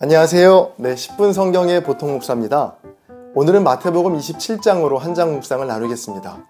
안녕하세요. 10분 성경의 보통 목사입니다. 오늘은 마태복음 27장으로 한 장 묵상을 나누겠습니다.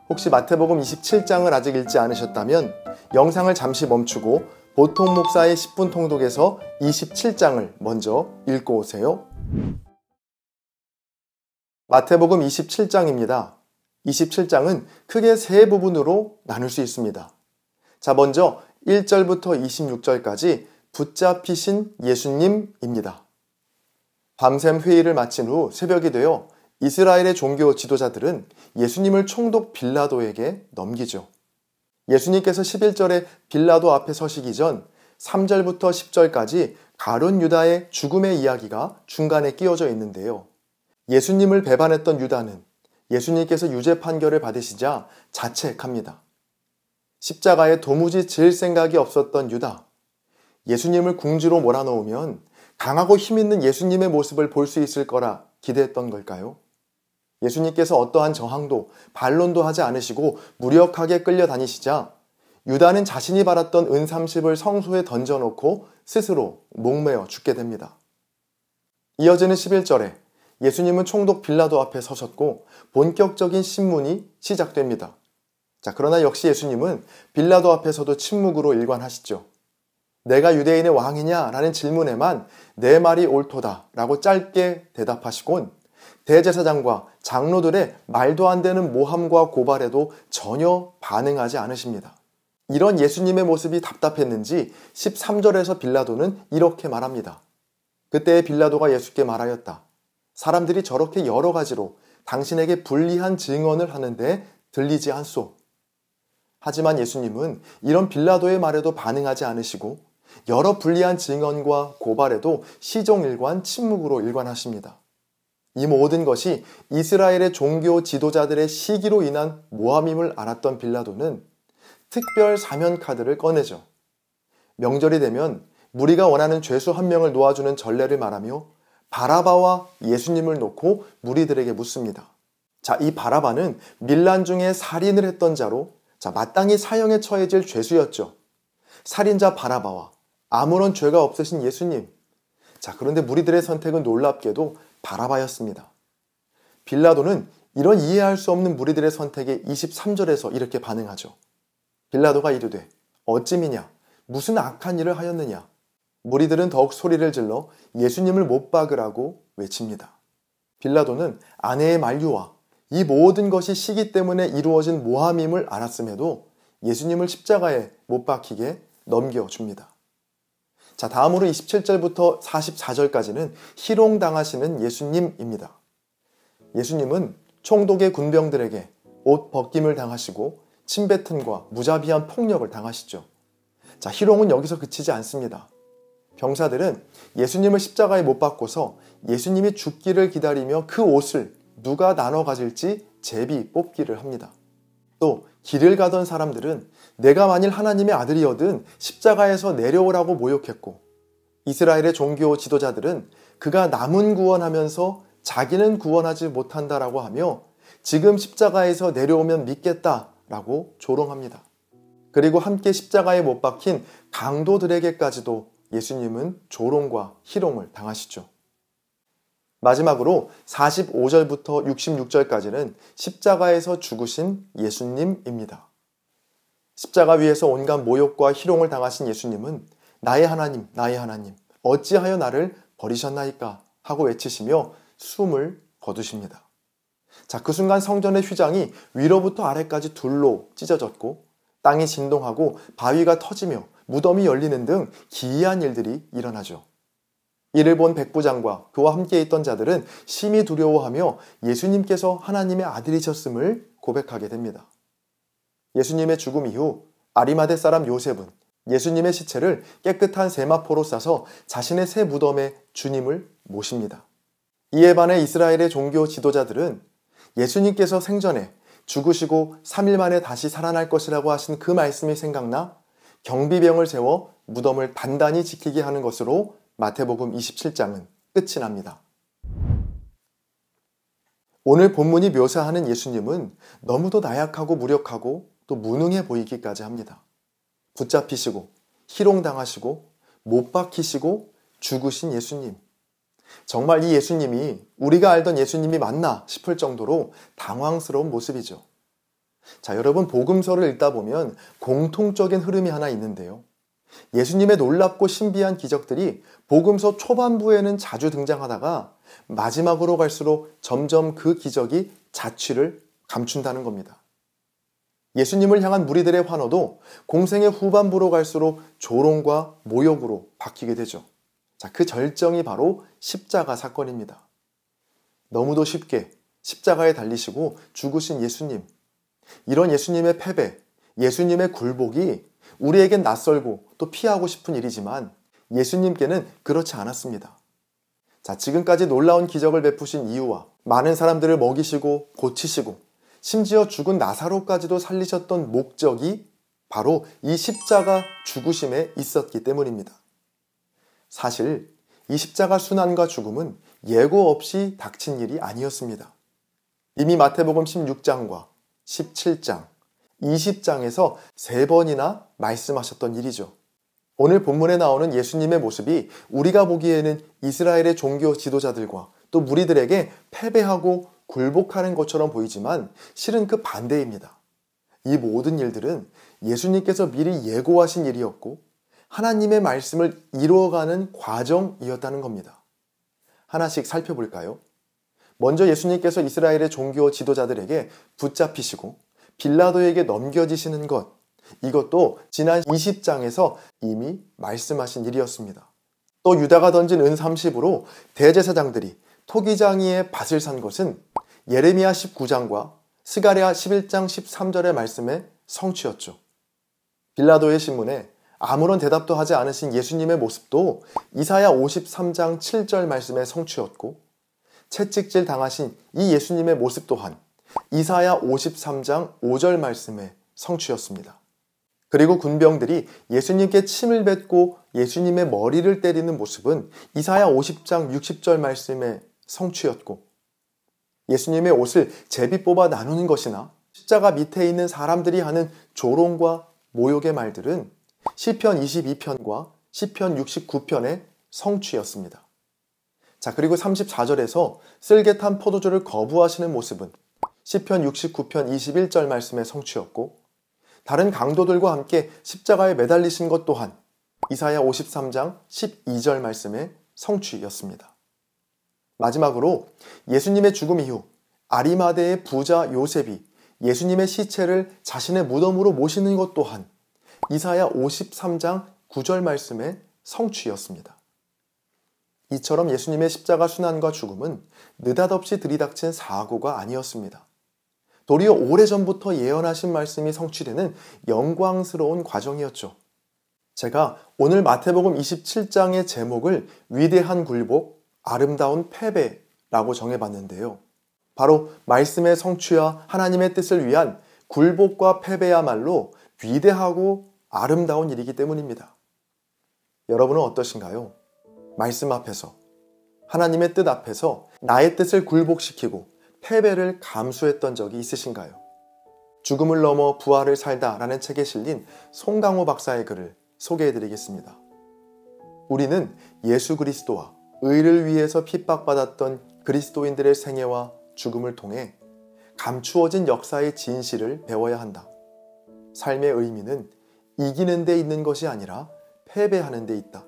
혹시 마태복음 27장을 아직 읽지 않으셨다면 영상을 잠시 멈추고 보통 목사의 10분 통독에서 27장을 먼저 읽고 오세요. 마태복음 27장입니다. 27장은 크게 세 부분으로 나눌 수 있습니다. 자, 먼저 1절부터 26절까지 붙잡히신 예수님입니다. 밤샘 회의를 마친 후 새벽이 되어 이스라엘의 종교 지도자들은 예수님을 총독 빌라도에게 넘기죠. 예수님께서 11절에 빌라도 앞에 서시기 전 3절부터 10절까지 가룟 유다의 죽음의 이야기가 중간에 끼워져 있는데요. 예수님을 배반했던 유다는 예수님께서 유죄 판결을 받으시자 자책합니다. 십자가에 도무지 질 생각이 없었던 유다. 예수님을 궁지로 몰아넣으면 강하고 힘있는 예수님의 모습을 볼 수 있을 거라 기대했던 걸까요? 예수님께서 어떠한 저항도 반론도 하지 않으시고 무력하게 끌려다니시자 유다는 자신이 받았던 은 30을 성소에 던져놓고 스스로 목매어 죽게 됩니다. 이어지는 11절에 예수님은 총독 빌라도 앞에 서셨고 본격적인 신문이 시작됩니다. 자, 그러나 역시 예수님은 빌라도 앞에서도 침묵으로 일관하시죠. 내가 유대인의 왕이냐? 라는 질문에만 내 말이 옳도다 라고 짧게 대답하시곤 대제사장과 장로들의 말도 안 되는 모함과 고발에도 전혀 반응하지 않으십니다. 이런 예수님의 모습이 답답했는지 13절에서 빌라도는 이렇게 말합니다. 그때 빌라도가 예수께 말하였다. 사람들이 저렇게 여러 가지로 당신에게 불리한 증언을 하는데 들리지 않소. 하지만 예수님은 이런 빌라도의 말에도 반응하지 않으시고 여러 불리한 증언과 고발에도 시종일관 침묵으로 일관하십니다. 이 모든 것이 이스라엘의 종교 지도자들의 시기로 인한 모함임을 알았던 빌라도는 특별 사면 카드를 꺼내죠. 명절이 되면 무리가 원하는 죄수 한 명을 놓아주는 전례를 말하며 바라바와 예수님을 놓고 무리들에게 묻습니다. 자, 이 바라바는 밀란 중에 살인을 했던 자로 마땅히 사형에 처해질 죄수였죠. 살인자 바라바와 아무런 죄가 없으신 예수님. 자, 그런데 무리들의 선택은 놀랍게도 바라바였습니다. 빌라도는 이런 이해할 수 없는 무리들의 선택에 23절에서 이렇게 반응하죠. 빌라도가 이르되 어찌미냐? 무슨 악한 일을 하였느냐? 무리들은 더욱 소리를 질러 예수님을 못 박으라고 외칩니다. 빌라도는 아내의 만류와 이 모든 것이 시기 때문에 이루어진 모함임을 알았음에도 예수님을 십자가에 못 박히게 넘겨줍니다. 자, 다음으로 27절부터 44절까지는 희롱당하시는 예수님입니다. 예수님은 총독의 군병들에게 옷 벗김을 당하시고 침뱉음과 무자비한 폭력을 당하시죠. 자, 희롱은 여기서 그치지 않습니다. 병사들은 예수님을 십자가에 못 박고서 예수님이 죽기를 기다리며 그 옷을 누가 나눠 가질지 제비 뽑기를 합니다. 또 길을 가던 사람들은 내가 만일 하나님의 아들이어든 십자가에서 내려오라고 모욕했고 이스라엘의 종교 지도자들은 그가 남은 구원하면서 자기는 구원하지 못한다라고 하며 지금 십자가에서 내려오면 믿겠다라고 조롱합니다. 그리고 함께 십자가에 못 박힌 강도들에게까지도 예수님은 조롱과 희롱을 당하시죠. 마지막으로 45절부터 66절까지는 십자가에서 죽으신 예수님입니다. 십자가 위에서 온갖 모욕과 희롱을 당하신 예수님은 나의 하나님, 나의 하나님, 어찌하여 나를 버리셨나이까 하고 외치시며 숨을 거두십니다. 자, 그 순간 성전의 휘장이 위로부터 아래까지 둘로 찢어졌고 땅이 진동하고 바위가 터지며 무덤이 열리는 등 기이한 일들이 일어나죠. 이를 본 백부장과 그와 함께 있던 자들은 심히 두려워하며 예수님께서 하나님의 아들이셨음을 고백하게 됩니다. 예수님의 죽음 이후 아리마대 사람 요셉은 예수님의 시체를 깨끗한 세마포로 싸서 자신의 새 무덤에 주님을 모십니다. 이에 반해 이스라엘의 종교 지도자들은 예수님께서 생전에 죽으시고 3일 만에 다시 살아날 것이라고 하신 그 말씀이 생각나 경비병을 세워 무덤을 단단히 지키게 하는 것으로 마태복음 27장은 끝이 납니다. 오늘 본문이 묘사하는 예수님은 너무도 나약하고 무력하고 또 무능해 보이기까지 합니다. 붙잡히시고 희롱당하시고 못 박히시고 죽으신 예수님. 정말 이 예수님이 우리가 알던 예수님이 맞나 싶을 정도로 당황스러운 모습이죠. 자, 여러분, 복음서를 읽다 보면 공통적인 흐름이 하나 있는데요. 예수님의 놀랍고 신비한 기적들이 복음서 초반부에는 자주 등장하다가 마지막으로 갈수록 점점 그 기적이 자취를 감춘다는 겁니다. 예수님을 향한 무리들의 환호도 공생의 후반부로 갈수록 조롱과 모욕으로 바뀌게 되죠. 자, 그 절정이 바로 십자가 사건입니다. 너무도 쉽게 십자가에 달리시고 죽으신 예수님. 이런 예수님의 패배, 예수님의 굴복이 우리에겐 낯설고 또 피하고 싶은 일이지만 예수님께는 그렇지 않았습니다. 자, 지금까지 놀라운 기적을 베푸신 이유와 많은 사람들을 먹이시고 고치시고 심지어 죽은 나사로까지도 살리셨던 목적이 바로 이 십자가 죽으심에 있었기 때문입니다. 사실 이 십자가 순환과 죽음은 예고 없이 닥친 일이 아니었습니다. 이미 마태복음 16장과 17장, 20장에서 3번이나 말씀하셨던 일이죠. 오늘 본문에 나오는 예수님의 모습이 우리가 보기에는 이스라엘의 종교 지도자들과 또 무리들에게 패배하고 굴복하는 것처럼 보이지만 실은 그 반대입니다. 이 모든 일들은 예수님께서 미리 예고하신 일이었고 하나님의 말씀을 이루어가는 과정이었다는 겁니다. 하나씩 살펴볼까요? 먼저 예수님께서 이스라엘의 종교 지도자들에게 붙잡히시고 빌라도에게 넘겨지시는 것, 이것도 지난 20장에서 이미 말씀하신 일이었습니다. 또 유다가 던진 은 30으로 대제사장들이 토기장이의 밭을 산 것은 예레미야 19장과 스가랴 11장 13절의 말씀의 성취였죠. 빌라도의 신문에 아무런 대답도 하지 않으신 예수님의 모습도 이사야 53장 7절 말씀의 성취였고 채찍질 당하신 이 예수님의 모습 또한 이사야 53장 5절 말씀의 성취였습니다. 그리고 군병들이 예수님께 침을 뱉고 예수님의 머리를 때리는 모습은 이사야 50장 60절 말씀의 성취였고 예수님의 옷을 제비 뽑아 나누는 것이나 십자가 밑에 있는 사람들이 하는 조롱과 모욕의 말들은 시편 22편과 시편 69편의 성취였습니다. 자, 그리고 34절에서 쓸개탄 포도주를 거부하시는 모습은 시편 69편 21절 말씀의 성취였고 다른 강도들과 함께 십자가에 매달리신 것 또한 이사야 53장 12절 말씀의 성취였습니다. 마지막으로 예수님의 죽음 이후 아리마대의 부자 요셉이 예수님의 시체를 자신의 무덤으로 모시는 것 또한 이사야 53장 9절 말씀의 성취였습니다. 이처럼 예수님의 십자가 순환과 죽음은 느닷없이 들이닥친 사고가 아니었습니다. 도리어 오래전부터 예언하신 말씀이 성취되는 영광스러운 과정이었죠. 제가 오늘 마태복음 27장의 제목을 위대한 굴복, 아름다운 패배라고 정해봤는데요. 바로 말씀의 성취와 하나님의 뜻을 위한 굴복과 패배야말로 위대하고 아름다운 일이기 때문입니다. 여러분은 어떠신가요? 말씀 앞에서, 하나님의 뜻 앞에서 나의 뜻을 굴복시키고 패배를 감수했던 적이 있으신가요? 죽음을 넘어 부활을 살다 라는 책에 실린 송강호 박사의 글을 소개해드리겠습니다. 우리는 예수 그리스도와 의를 위해서 핍박받았던 그리스도인들의 생애와 죽음을 통해 감추어진 역사의 진실을 배워야 한다. 삶의 의미는 이기는 데 있는 것이 아니라 패배하는 데 있다.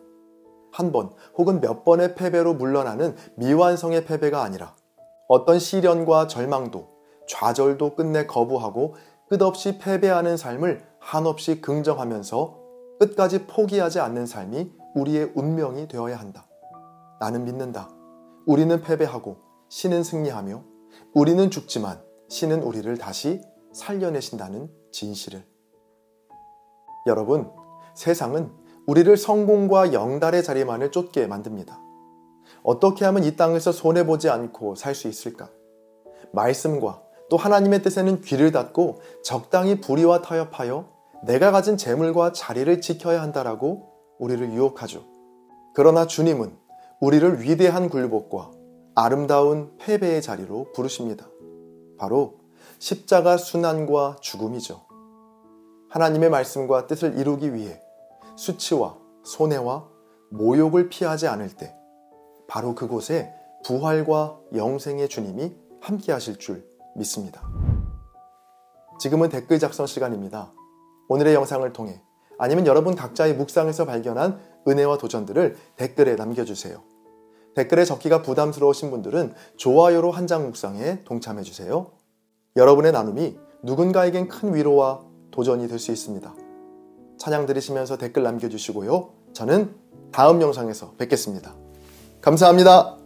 한 번 혹은 몇 번의 패배로 물러나는 미완성의 패배가 아니라 어떤 시련과 절망도 좌절도 끝내 거부하고 끝없이 패배하는 삶을 한없이 긍정하면서 끝까지 포기하지 않는 삶이 우리의 운명이 되어야 한다. 나는 믿는다. 우리는 패배하고 신은 승리하며 우리는 죽지만 신은 우리를 다시 살려내신다는 진실을. 여러분, 세상은 우리를 성공과 영달의 자리만을 쫓게 만듭니다. 어떻게 하면 이 땅에서 손해보지 않고 살 수 있을까? 말씀과 또 하나님의 뜻에는 귀를 닫고 적당히 불의와 타협하여 내가 가진 재물과 자리를 지켜야 한다라고 우리를 유혹하죠. 그러나 주님은 우리를 위대한 굴복과 아름다운 패배의 자리로 부르십니다. 바로 십자가 순환과 죽음이죠. 하나님의 말씀과 뜻을 이루기 위해 수치와 손해와 모욕을 피하지 않을 때 바로 그곳에 부활과 영생의 주님이 함께 하실 줄 믿습니다. 지금은 댓글 작성 시간입니다. 오늘의 영상을 통해 아니면 여러분 각자의 묵상에서 발견한 은혜와 도전들을 댓글에 남겨주세요. 댓글에 적기가 부담스러우신 분들은 좋아요로 한 장 묵상에 동참해주세요. 여러분의 나눔이 누군가에겐 큰 위로와 도전이 될 수 있습니다. 찬양 들으시면서 댓글 남겨주시고요. 저는 다음 영상에서 뵙겠습니다. 감사합니다.